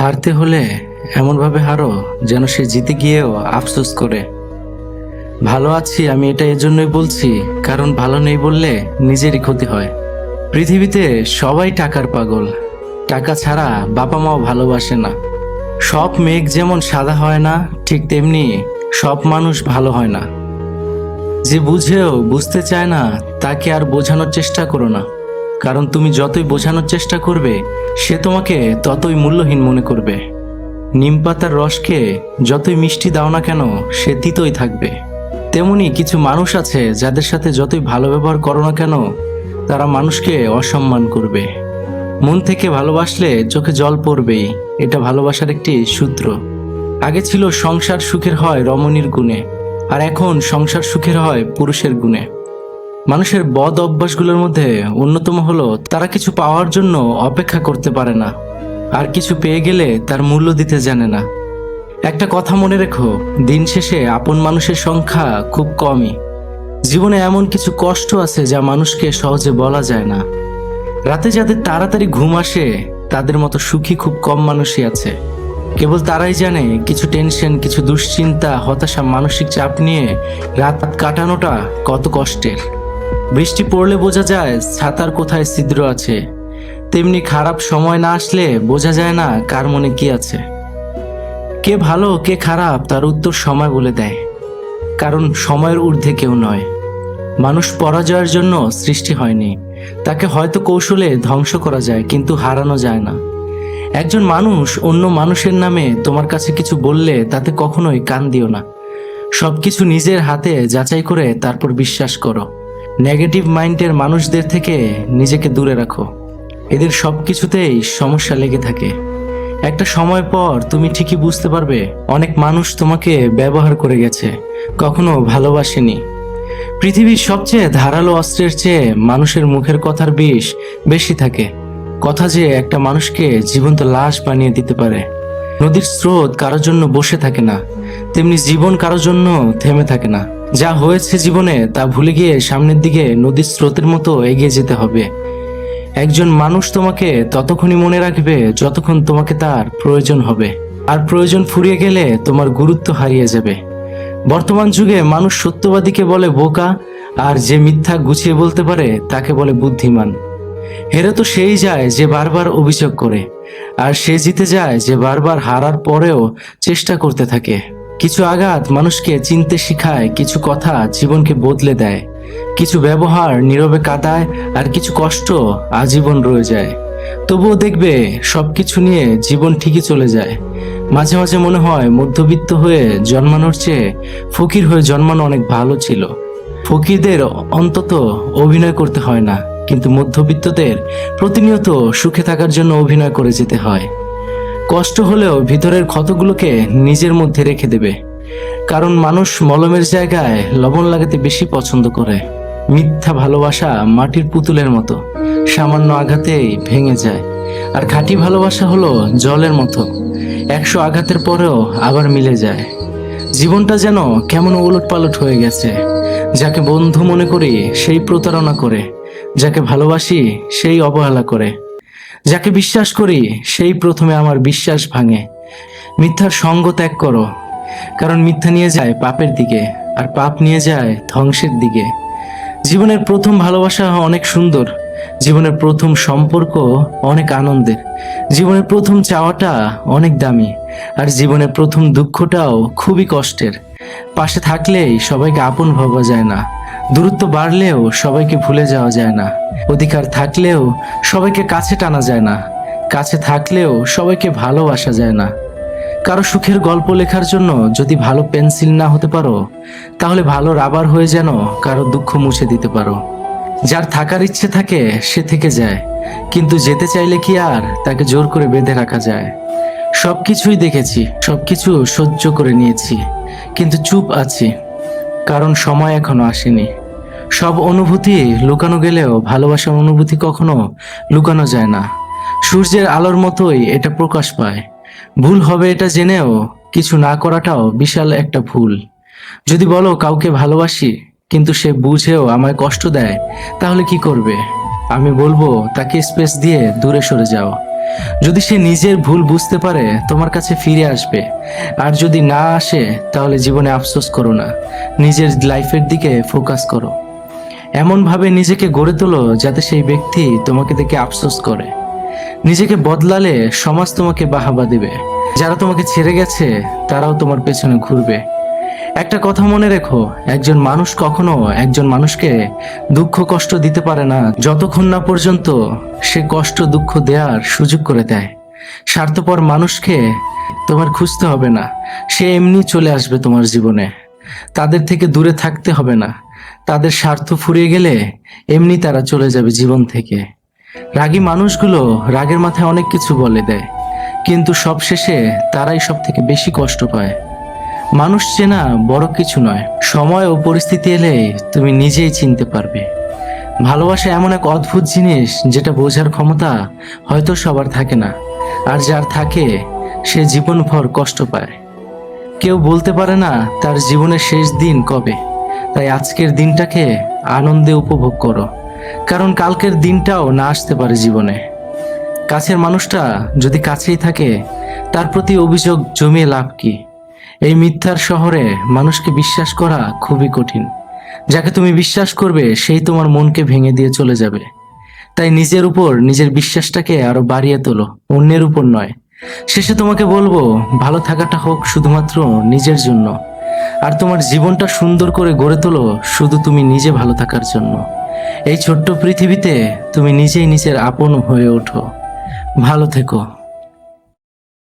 হারতে হলে এমনভাবে হারো যেন সে জিতে গিয়েও আফসোস করে। ভালো আছি আমি এটা এজন্যই বলছি, কারণ ভালো নেই বললে নিজেরই ক্ষতি হয়। পৃথিবীতে সবাই টাকার পাগল, টাকা ছাড়া বাবা মাও ভালোবাসে না। সব মেঘ যেমন সাদা হয় না, ঠিক তেমনি সব মানুষ ভালো হয় না। যে বুঝেও বুঝতে চায় না তাকে আর বোঝানোর চেষ্টা করো না, কারণ তুমি যতই বোঝানোর চেষ্টা করবে সে তোমাকে ততই মূল্যহীন মনে করবে। নিম পাতার রসকে যতই মিষ্টি দাও না কেন সে তিতই থাকবে। তেমনি কিছু মানুষ আছে যাদের সাথে যতই ভালো ব্যবহার করো না কেন তারা মানুষকে অসম্মান করবে। মন থেকে ভালোবাসলে চোখে জল পড়বেই, এটা ভালোবাসার একটি সূত্র। আগে ছিল সংসার সুখের হয় রমণীর গুণে, আর এখন সংসার সুখের হয় পুরুষের গুণে। মানুষের বদ অভ্যাসগুলোর মধ্যে অন্যতম হলো তারা কিছু পাওয়ার জন্য অপেক্ষা করতে পারে না, আর কিছু পেয়ে গেলে তার মূল্য দিতে জানে না। একটা কথা মনে রেখো, দিন শেষে আপন মানুষের সংখ্যা খুব কমই। জীবনে এমন কিছু কষ্ট আছে যা মানুষকে সহজে বলা যায় না। রাতে যাদের তাড়াতাড়ি ঘুম আসে তাদের মতো সুখী খুব কম মানুষই আছে। কেবল তারাই জানে কিছু টেনশন, কিছু দুশ্চিন্তা, হতাশা, মানসিক চাপ নিয়ে রাত কাটানোটা কত কষ্টের। বৃষ্টি পড়লে বোঝা যায় ছাতার কোথায় ছিদ্র আছে, তেমনি খারাপ সময় না আসলে বোঝা যায় না কার মনে কি আছে। কে ভালো কে খারাপ তার উত্তর সময় বলে দেয়, কারণ সময়ের ঊর্ধ্বে কেউ নয়। মানুষ পরাজয়ের জন্য সৃষ্টি হয়নি, তাকে হয়তো কৌশলে ধ্বংস করা যায় কিন্তু হারানো যায় না। একজন মানুষ অন্য মানুষের নামে তোমার কাছে কিছু বললে তাতে কখনোই কান দিও না। সবকিছু নিজের হাতে যাচাই করে তারপর বিশ্বাস করো। নেগেটিভ মাইন্ডের মানুষদের থেকে নিজেকে দূরে রাখো, এদের সবকিছুতেই সমস্যা লেগে থাকে। একটা সময় পর তুমি ঠিকই বুঝতে পারবে অনেক মানুষ তোমাকে ব্যবহার করে গেছে, কখনো ভালোবাসেনি। পৃথিবীর সবচেয়ে ধারালো অস্ত্রের চেয়ে মানুষের মুখের কথার বিষ বেশি থাকে। কথা যে একটা মানুষকে জীবন্ত লাশ বানিয়ে দিতে পারে। নদীর স্রোত কারোর জন্য বসে থাকে না, তেমনি জীবন কারোর জন্য থেমে থাকে না। যা হয়েছে জীবনে তা ভুলে গিয়ে সামনের দিকে নদীর স্রোতের মতো এগিয়ে যেতে হবে। একজন মানুষ তোমাকে ততক্ষণই মনে রাখবে যতক্ষণ তোমাকে তার প্রয়োজন হবে, আর প্রয়োজন ফুরিয়ে গেলে তোমার গুরুত্ব হারিয়ে যাবে। বর্তমান যুগে মানুষ সত্যবাদীকে বলে বোকা, আর যে মিথ্যা গুছিয়ে বলতে পারে তাকে বলে বুদ্ধিমান। হেরে তো সেই যায় যে বারবার অভিযোগ করে, আর সে জিতে যায় যে বারবার হারার পরেও চেষ্টা করতে থাকে। কিছু আঘাত মানুষকে চিনতে শিখায়, কিছু কথা জীবনকে বদলে দেয়, কিছু ব্যবহার নীরবে কাটায়, আর কিছু কষ্ট আজীবন রয়ে যায়। তবুও দেখবে সবকিছু নিয়ে জীবন ঠিকই চলে যায়। মাঝে মাঝে মনে হয় মধ্যবিত্ত হয়ে জন্মানোর চেয়ে ফকির হয়ে জন্মানো অনেক ভালো ছিল। ফকিরদের অন্তত অভিনয় করতে হয় না, কিন্তু মধ্যবিত্তদের প্রতিনিয়ত সুখে থাকার জন্য অভিনয় করে যেতে হয়। কষ্ট হলেও ভিতরের ক্ষতগুলোকে নিজের মধ্যে রেখে দেবে, কারণ মানুষ মলমের জায়গায় লবণ লাগাতে বেশি পছন্দ করে। মিথ্যা ভালোবাসা মাটির পুতুলের মতো, সামান্য আঘাতেই ভেঙে যায়। আর খাঁটি ভালোবাসা হলো জলের মতো, 100 আঘাতের পরেও আবার মিলে যায়। জীবনটা যেন কেমন উলটপালট হয়ে গেছে। যাকে বন্ধু মনে করি সেই প্রতারণা করে, যাকে ভালোবাসি সেই অবহেলা করে, যাকে বিশ্বাস করি সেই প্রথমে আমার বিশ্বাস ভাঙে। মিথ্যার সঙ্গ ত্যাগ করো, কারণ মিথ্যা নিয়ে যায় পাপের দিকে, আর পাপ নিয়ে যায় ধ্বংসের দিকে। জীবনের প্রথম ভালোবাসা অনেক সুন্দর, জীবনের প্রথম সম্পর্ক অনেক আনন্দের, জীবনের প্রথম চাওয়াটা অনেক দামি, আর জীবনের প্রথম দুঃখটাও খুবই কষ্টের। পাশে থাকলেই সবাইকে আপন ভাবা যায় না, দূরত্ব বাড়লেও সবাইকে ভুলে যাওয়া যায় না, অধিকার থাকলেও সবাইকে কাছে টানা যায় না, কাছে থাকলেও সবাইকে ভালোবাসা যায় না। কারো সুখের গল্প লেখার জন্য যদি ভালো পেন্সিল না হতে পারো, তাহলে ভালো রাবার হয়ে যেন কারো দুঃখ মুছে দিতে পারো। যার থাকার ইচ্ছে থাকে সে থেকে যায়, কিন্তু যেতে চাইলে কি আর তাকে জোর করে বেঁধে রাখা যায়? সবকিছুই দেখেছি, সবকিছু সহ্য করে নিয়েছি, কিন্তু চুপ আছি, কারণ সময় এখনো আসেনি। সব অনুভূতি লুকানো গেলেও ভালোবাসার অনুভূতি কখনো লুকানো যায় না। সূর্যের আলোর মতোই এটা প্রকাশ পায়। ভুল হবে এটা জেনেও কিছু না করাটাও বিশাল একটা ভুল। যদি বলো কাউকে ভালোবাসি কিন্তু সে বুঝেও আমায় কষ্ট দেয়, তাহলে কি করবে? আমি বলবো তাকে স্পেস দিয়ে দূরে সরে যাও, যদি সে নিজের ভুল বুঝতে পারে তোমার কাছে ফিরে আসবে, আর যদি না আসে তাহলে জীবনে আফসোস করো না, নিজের লাইফের দিকে ফোকাস করো। এমনভাবে নিজেকে গড়ে তোলো যাতে সেই ব্যক্তি তোমাকে দেখে আফসোস করে। নিজেকে বদলালে সমাজ তোমাকে বাহাবা দিবে, যারা তোমাকে ছেড়ে গেছে তারাও তোমার পেছনে ঘুরবে। একটা কথা মনে রেখো, একজন মানুষ কখনো একজন মানুষকে দুঃখ কষ্ট দিতে পারে না যতক্ষণ না পর্যন্ত সে কষ্ট দুঃখ দেওয়ার সুযোগ করে দেয়। স্বার্থপর মানুষকে তোমার খুঁজতে হবে না, সে এমনি চলে আসবে তোমার জীবনে। তাদের থেকে দূরে থাকতে হবে না, তাদের স্বার্থ ফুরিয়ে গেলে এমনি তারা চলে যাবে জীবন থেকে। রাগী মানুষগুলো রাগের মাথায় অনেক কিছু বলে দেয়, কিন্তু সবশেষে তারাই সব থেকে বেশি কষ্ট পায়। মানুষ চেনা বড় কিছু নয়, সময় ও পরিস্থিতি এলে তুমি নিজেই চিনতে পারবে। ভালোবাসা এমন এক অদ্ভুত জিনিস যেটা বোঝার ক্ষমতা হয়তো সবার থাকে না, আর যার থাকে সে জীবনভর কষ্ট পায়। কেউ বলতে পারে না তার জীবনের শেষ দিন কবে, তাই আজকের দিনটাকে আনন্দে উপভোগ করো, কারণ কালকের দিনটাও না আসতে পারে জীবনে। কাছের মানুষটা যদি কাছেই থাকে, তার প্রতি অভিযোগ জমিয়ে লাভ কি? এই মিথ্যার শহরে মানুষকে বিশ্বাস করা খুবই কঠিন। যাকে তুমি বিশ্বাস করবে সেই তোমার মনকে ভেঙে দিয়ে চলে যাবে। তাই নিজের উপর নিজের বিশ্বাসটাকে আরো বাড়িয়ে তোলো, অন্যের উপর নয়। শেষে তোমাকে বলবো, ভালো থাকাটা হোক শুধুমাত্র নিজের জন্য, আর তোমার জীবনটা সুন্দর করে গড়ে তোলো শুধু তুমি নিজে ভালো থাকার জন্য। এই ছোট্ট পৃথিবীতে তুমি নিজেই নিজের আপন হয়ে ওঠো। ভালো থেকো।